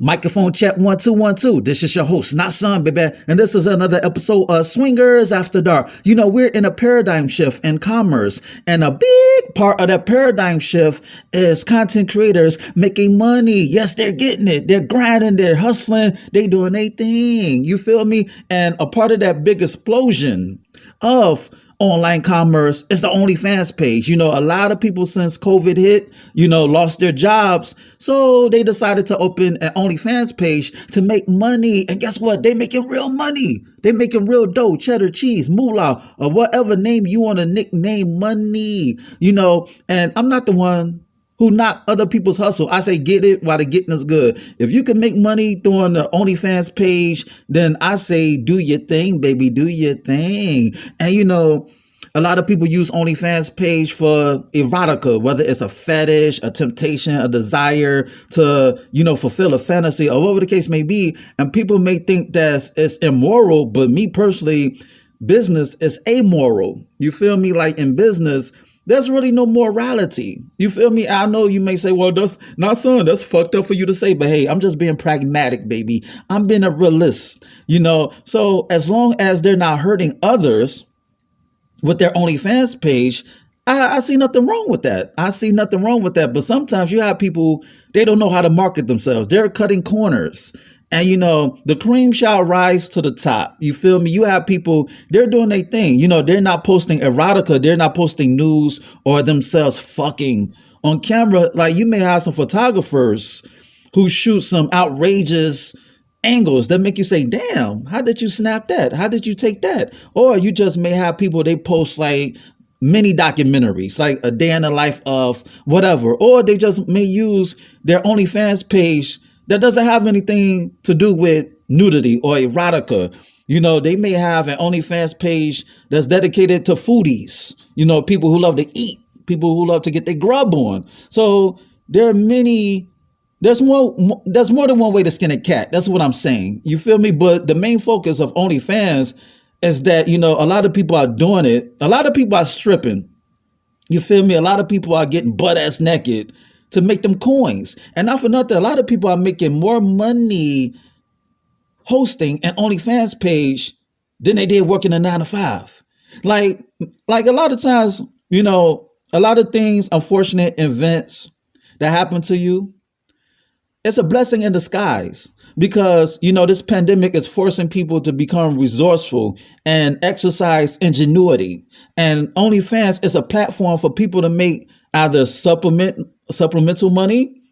Microphone check 1 2 1 2. This is your host, not son, baby, and this is another episode of Swingers After Dark. You know, we're in a paradigm shift in commerce, and a big part of that paradigm shift is content creators making money. Yes, they're getting it. They're grinding. They're hustling. They doing their thing. You feel me? And a part of that big explosion of online commerce is the OnlyFans page. You know, a lot of people since COVID hit, lost their jobs. So they decided to open an OnlyFans page to make money. And guess what? They making real money. They making real dough, cheddar, cheese, moolah, or whatever name you want to nickname money, and I'm not the one who knock other people's hustle. I say get it while the getting is good. If you can make money through the OnlyFans page, then I say do your thing, baby, do your thing. And a lot of people use OnlyFans page for erotica, whether it's a fetish, a temptation, a desire to, fulfill a fantasy or whatever the case may be. And people may think that it's immoral, but me personally, business is amoral. You feel me? Like in business, there's really no morality. You feel me? I know you may say, well, that's not son. That's fucked up for you to say. But hey, I'm just being pragmatic, baby. I'm being a realist, So as long as they're not hurting others with their OnlyFans page, I see nothing wrong with that. I see nothing wrong with that. But sometimes you have people, they don't know how to market themselves. They're cutting corners. And, the cream shall rise to the top. You feel me? You have people, they're doing their thing. They're not posting erotica. They're not posting news or themselves fucking on camera. Like you may have some photographers who shoot some outrageous angles that make you say, damn, how did you snap that? How did you take that? Or you just may have people, they post like mini documentaries, like a day in the life of whatever. Or they just may use their OnlyFans page that doesn't have anything to do with nudity or erotica. They may have an OnlyFans page that's dedicated to foodies, people who love to eat, people who love to get their grub on. So there are many, there's more than one way to skin a cat. That's what I'm saying. You feel me? But the main focus of OnlyFans is that, a lot of people are doing it. A lot of people are stripping. You feel me? A lot of people are getting butt ass naked to make them coins. And not for nothing, a lot of people are making more money hosting an OnlyFans page than they did working a 9 to 5. Like a lot of times, a lot of things, unfortunate events that happen to you, it's a blessing in disguise because, this pandemic is forcing people to become resourceful and exercise ingenuity. And OnlyFans is a platform for people to make either supplemental money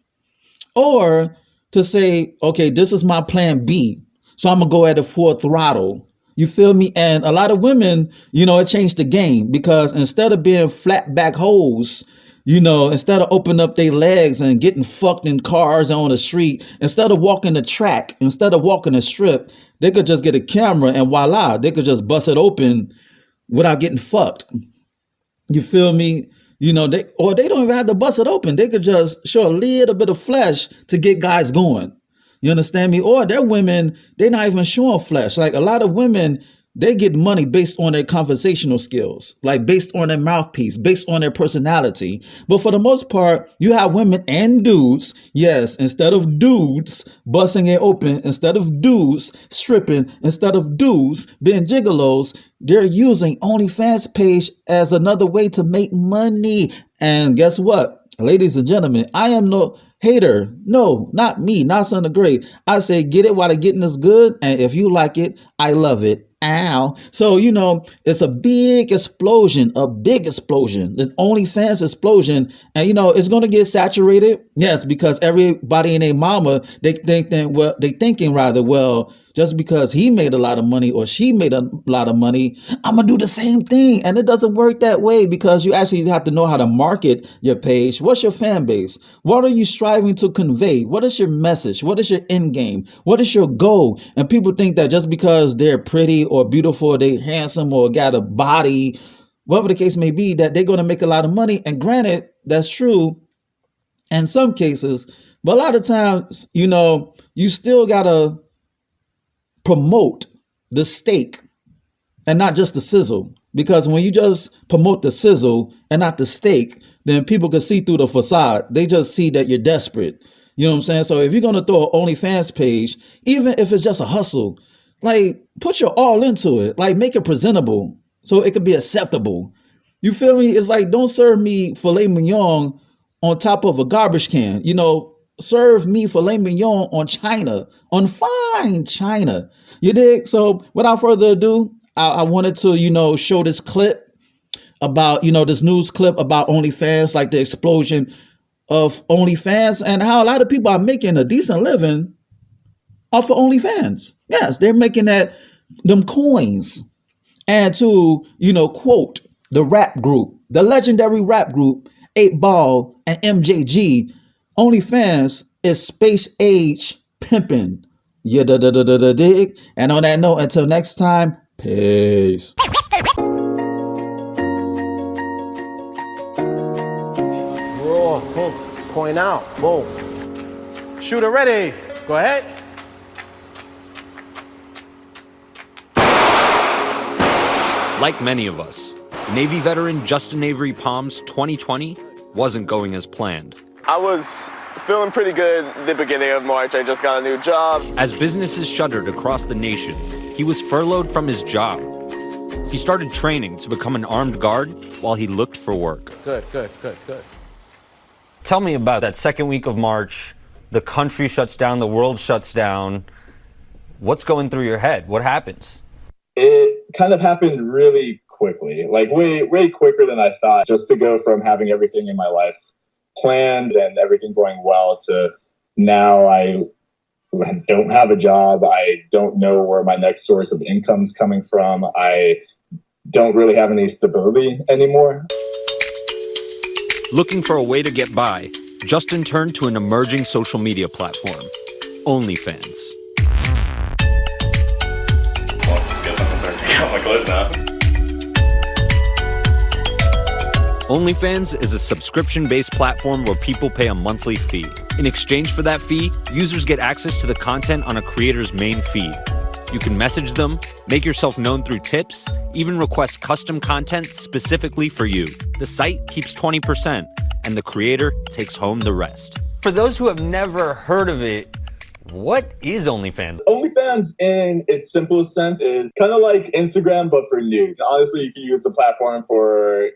or to say, okay, this is my plan B. So I'm going to go at it full throttle. You feel me? And a lot of women, it changed the game because instead of being flat back hoes, instead of opening up their legs and getting fucked in cars and on the street, instead of walking the track, instead of walking the strip, they could just get a camera and voila, they could just bust it open without getting fucked. You feel me? They don't even have to bust it open. They could just show a little bit of flesh to get guys going. You understand me? Or they're women, they're not even showing flesh. Like a lot of women, they get money based on their conversational skills, like based on their mouthpiece, based on their personality. But for the most part, you have women and dudes. Yes, instead of dudes busting it open, instead of dudes stripping, instead of dudes being gigolos, they're using OnlyFans page as another way to make money. And guess what? Ladies and gentlemen, I am no hater. No, not me, not son of Grey. I say get it while the getting is good. And if you like it, I love it. Ow. So, it's a big explosion, an OnlyFans explosion. And, it's going to get saturated. Yes, because everybody and their mama, they thinking rather, well, just because he made a lot of money or she made a lot of money, I'm going to do the same thing. And it doesn't work that way because you actually have to know how to market your page. What's your fan base? What are you striving to convey? What is your message? What is your end game? What is your goal? And people think that just because they're pretty or beautiful, they handsome or got a body, whatever the case may be, that they're going to make a lot of money. And granted, that's true in some cases, but a lot of times, you still got to promote the steak and not just the sizzle. Because when you just promote the sizzle and not the steak, then people can see through the facade. They just see that you're desperate. You know what I'm saying? So if you're gonna throw an OnlyFans page, even if it's just a hustle, like put your all into it. Like make it presentable so it could be acceptable. You feel me? It's like don't serve me filet mignon on top of a garbage can. You know, serve me filet mignon on China, on fine China. You dig? So without further ado, I wanted to, show this clip about, this news clip about OnlyFans, like the explosion of OnlyFans and how a lot of people are making a decent living off of OnlyFans. Yes, they're making them coins. And to, quote the rap group, the legendary rap group, 8 Ball and MJG, OnlyFans is space age pimpin'. Yeah, dig. And on that note, until next time, peace. Raw, boom. Point out, boom. Shooter ready. Go ahead. Like many of us, Navy veteran Justin Avery Palm's 2020 wasn't going as planned. I was feeling pretty good the beginning of March. I just got a new job. As businesses shuttered across the nation, he was furloughed from his job. He started training to become an armed guard while he looked for work. Good. Tell me about that second week of March. The country shuts down, the world shuts down. What's going through your head? What happens? It kind of happened really quickly, like way quicker than I thought, just to go from having everything in my life planned and everything going well to now I don't have a job. I don't know where my next source of income is coming from. I don't really have any stability anymore. Looking for a way to get by, Justin turned to an emerging social media platform, OnlyFans. Well, I guess I'm gonna start taking off my clothes now. OnlyFans is a subscription-based platform where people pay a monthly fee. In exchange for that fee, users get access to the content on a creator's main feed. You can message them, make yourself known through tips, even request custom content specifically for you. The site keeps 20%, and the creator takes home the rest. For those who have never heard of it, what is OnlyFans? OnlyFans, in its simplest sense, is kind of like Instagram, but for nudes. Honestly, you can use the platform for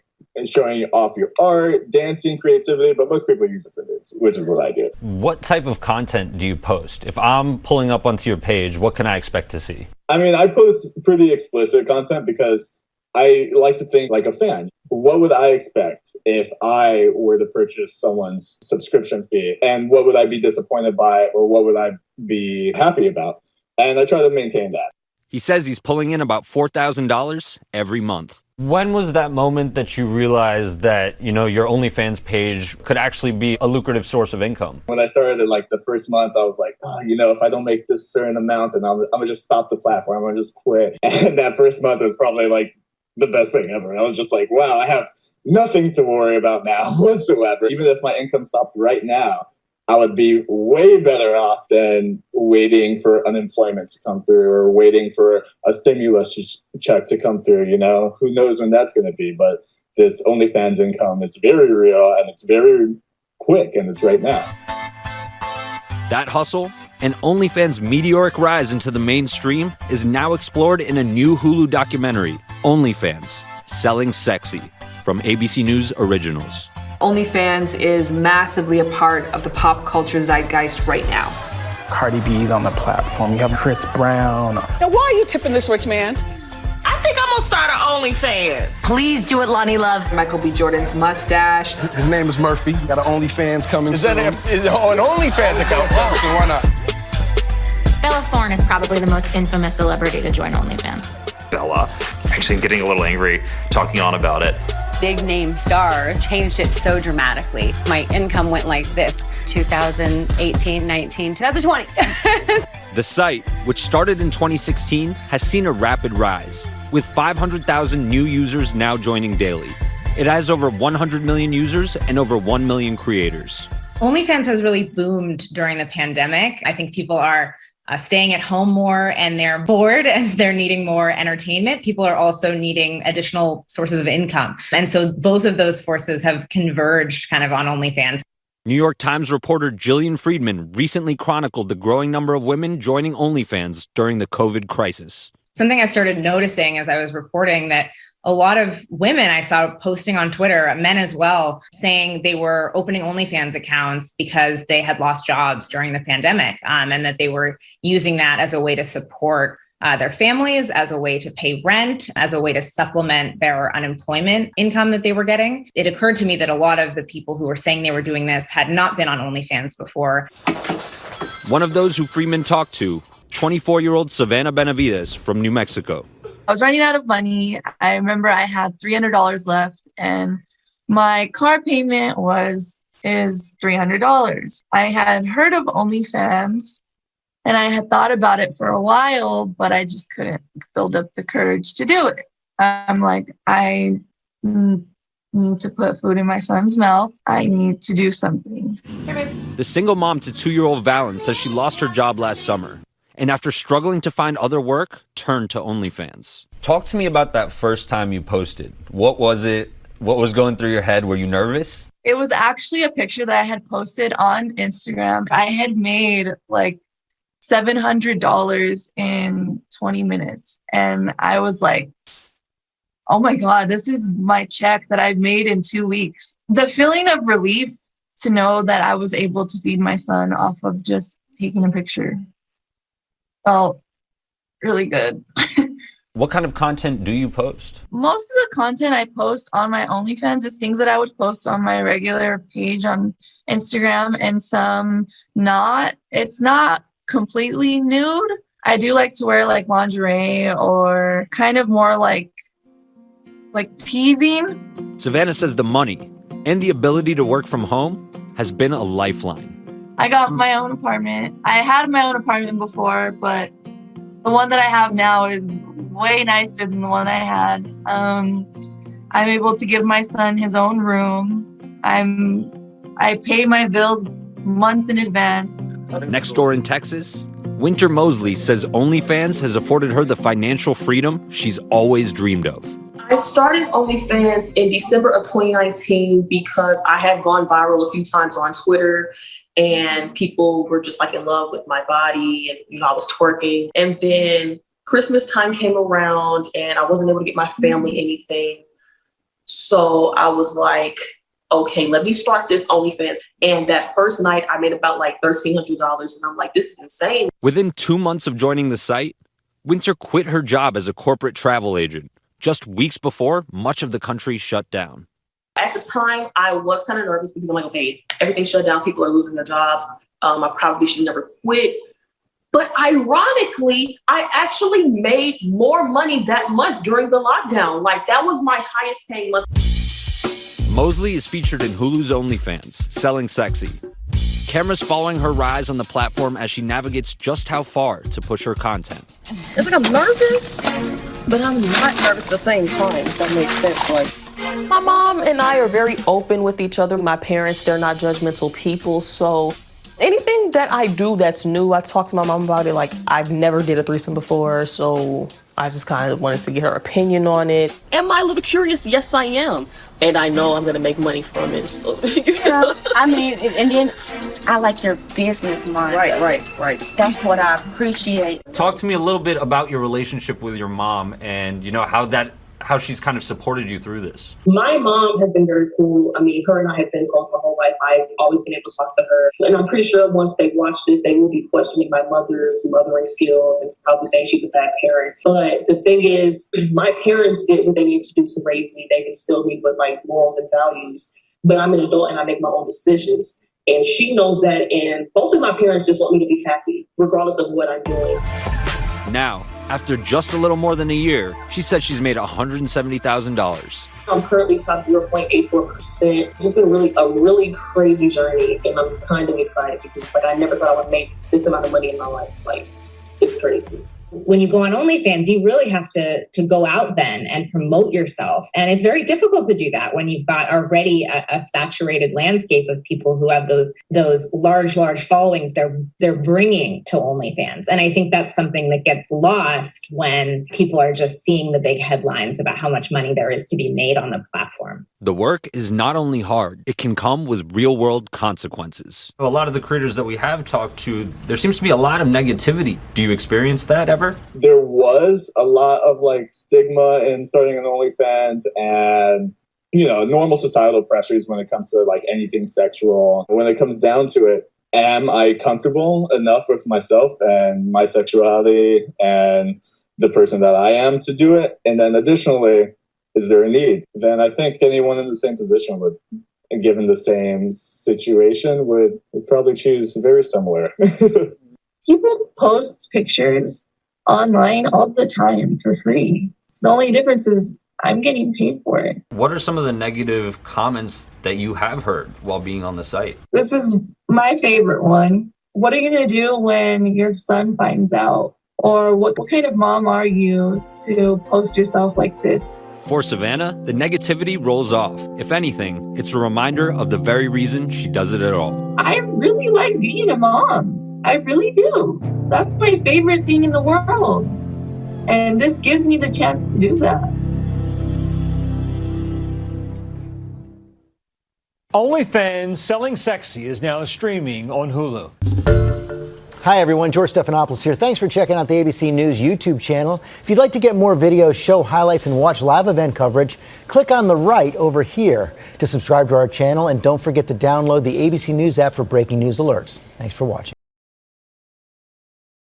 showing off your art, dancing, creativity, but most people use it for nudes, which is what I do. What type of content do you post? If I'm pulling up onto your page, what can I expect to see? I mean, I post pretty explicit content because I like to think like a fan. What would I expect if I were to purchase someone's subscription fee? And what would I be disappointed by, or what would I be happy about? And I try to maintain that. He says he's pulling in about $4,000 every month. When was that moment that you realized that, your OnlyFans page could actually be a lucrative source of income? When I started like the first month, I was like, if I don't make this certain amount, then I'm going to just stop the platform. I'm going to just quit. And that first month was probably like the best thing ever. I was just like, wow, I have nothing to worry about now whatsoever. Even if my income stopped right now, I would be way better off than waiting for unemployment to come through or waiting for a stimulus check to come through. Who knows when that's going to be? But this OnlyFans income is very real, and it's very quick, and it's right now. That hustle and OnlyFans' meteoric rise into the mainstream is now explored in a new Hulu documentary, OnlyFans, Selling Sexy, from ABC News Originals. OnlyFans is massively a part of the pop culture zeitgeist right now. Cardi B's on the platform. You have Chris Brown. Now, why are you tipping this rich man? I think I'm gonna start an OnlyFans. Please do it, Lonnie Love. Michael B. Jordan's mustache. His name is Murphy. Got an OnlyFans coming soon. Is an OnlyFans account? So why not? Bella Thorne is probably the most infamous celebrity to join OnlyFans. Bella, actually getting a little angry, talking on about it. Big name stars changed it so dramatically. My income went like this, 2018, 19, 2020. The site, which started in 2016, has seen a rapid rise, with 500,000 new users now joining daily. It has over 100 million users and over 1 million creators. OnlyFans has really boomed during the pandemic. I think people are staying at home more and they're bored and they're needing more entertainment. People are also needing additional sources of income. And so both of those forces have converged kind of on OnlyFans. New York Times reporter Jillian Friedman recently chronicled the growing number of women joining OnlyFans during the COVID crisis. Something I started noticing as I was reporting that a lot of women I saw posting on Twitter, men as well, saying they were opening OnlyFans accounts because they had lost jobs during the pandemic, and that they were using that as a way to support their families, as a way to pay rent, as a way to supplement their unemployment income that they were getting. It occurred to me that a lot of the people who were saying they were doing this had not been on OnlyFans before. One of those who Freeman talked to, 24-year-old Savannah Benavides from New Mexico. I was running out of money. I remember I had $300 left and my car payment is $300. I had heard of OnlyFans and I had thought about it for a while, but I just couldn't build up the courage to do it. I'm like, I need to put food in my son's mouth. I need to do something. The single mom to 2-year-old Valen says she lost her job last summer, and after struggling to find other work, turned to OnlyFans. Talk to me about that first time you posted. What was it? What was going through your head? Were you nervous? It was actually a picture that I had posted on Instagram. I had made like $700 in 20 minutes. And I was like, oh my God, this is my check that I've made in 2 weeks. The feeling of relief to know that I was able to feed my son off of just taking a picture felt really good. What kind of content do you post? Most of the content I post on my OnlyFans is things that I would post on my regular page on Instagram, and some not. It's not completely nude. I do like to wear like lingerie or kind of more like teasing. Savannah says the money and the ability to work from home has been a lifeline. I got my own apartment. I had my own apartment before, but the one that I have now is way nicer than the one I had. I'm able to give my son his own room. I pay my bills months in advance. Next door in Texas, Winter Mosley says OnlyFans has afforded her the financial freedom she's always dreamed of. I started OnlyFans in December of 2019 because I had gone viral a few times on Twitter and people were just like in love with my body and, I was twerking. And then Christmas time came around and I wasn't able to get my family anything. So I was like, okay, let me start this OnlyFans. And that first night I made about like $1,300 and I'm like, this is insane. Within 2 months of joining the site, Winter quit her job as a corporate travel agent, just weeks before much of the country shut down. At the time, I was kind of nervous because I'm like, okay, everything shut down. People are losing their jobs. I probably should never quit. But ironically, I actually made more money that month during the lockdown. Like that was my highest paying month. Mosley is featured in Hulu's OnlyFans, Selling Sexy. Cameras following her rise on the platform as she navigates just how far to push her content. It's like I'm nervous, but I'm not nervous at the same time, if that makes sense. Like, my mom and I are very open with each other. My parents, they're not judgmental people. So anything that I do that's new, I talk to my mom about it. Like, I've never did a threesome before, so I just kind of wanted to get her opinion on it. Am I a little curious? Yes, I am. And I know I'm going to make money from it. So, Yeah, I mean, and then I like your business mind. Right. That's what I appreciate. Talk to me a little bit about your relationship with your mom and, how she's kind of supported you through this. My mom has been very cool. I mean, her and I have been close my whole life. I've always been able to talk to her. And I'm pretty sure once they watch this, they will be questioning my mother's mothering skills and probably saying she's a bad parent. But the thing is, my parents did what they needed to do to raise me. They instilled me with like morals and values. But I'm an adult and I make my own decisions. And she knows that. And both of my parents just want me to be happy, regardless of what I'm doing. Now, after just a little more than a year, she said she's made $170,000. I'm currently top 0.84%. It's just been a really crazy journey, and I'm kind of excited because I never thought I would make this amount of money in my life. Like, it's crazy. When you go on OnlyFans, you really have to go out then and promote yourself. And it's very difficult to do that when you've got already a saturated landscape of people who have those large followings they're bringing to OnlyFans. And I think that's something that gets lost when people are just seeing the big headlines about how much money there is to be made on the platform. The work is not only hard, it can come with real-world consequences. A lot of the creators that we have talked to, there seems to be a lot of negativity. Do you experience that ever? There was a lot of like stigma in starting an OnlyFans and, you know, normal societal pressures when it comes to like anything sexual. When it comes down to it, am I comfortable enough with myself and my sexuality and the person that I am to do it? And then additionally, is there a need? Then I think anyone in the same position would, given the same situation, would probably choose very similar. People post pictures online all the time for free. So the only difference is I'm getting paid for it. What are some of the negative comments that you have heard while being on the site? This is my favorite one. What are you going to do when your son finds out? Or what kind of mom are you to post yourself like this? For Savannah, the negativity rolls off. If anything, it's a reminder of the very reason she does it at all. I really like being a mom. I really do. That's my favorite thing in the world. And this gives me the chance to do that. OnlyFans Selling Sexy is now streaming on Hulu. Hi, everyone. George Stephanopoulos here. Thanks for checking out the ABC News YouTube channel. If you'd like to get more videos, show highlights, and watch live event coverage, click on the right over here to subscribe to our channel. And don't forget to download the ABC News app for breaking news alerts. Thanks for watching.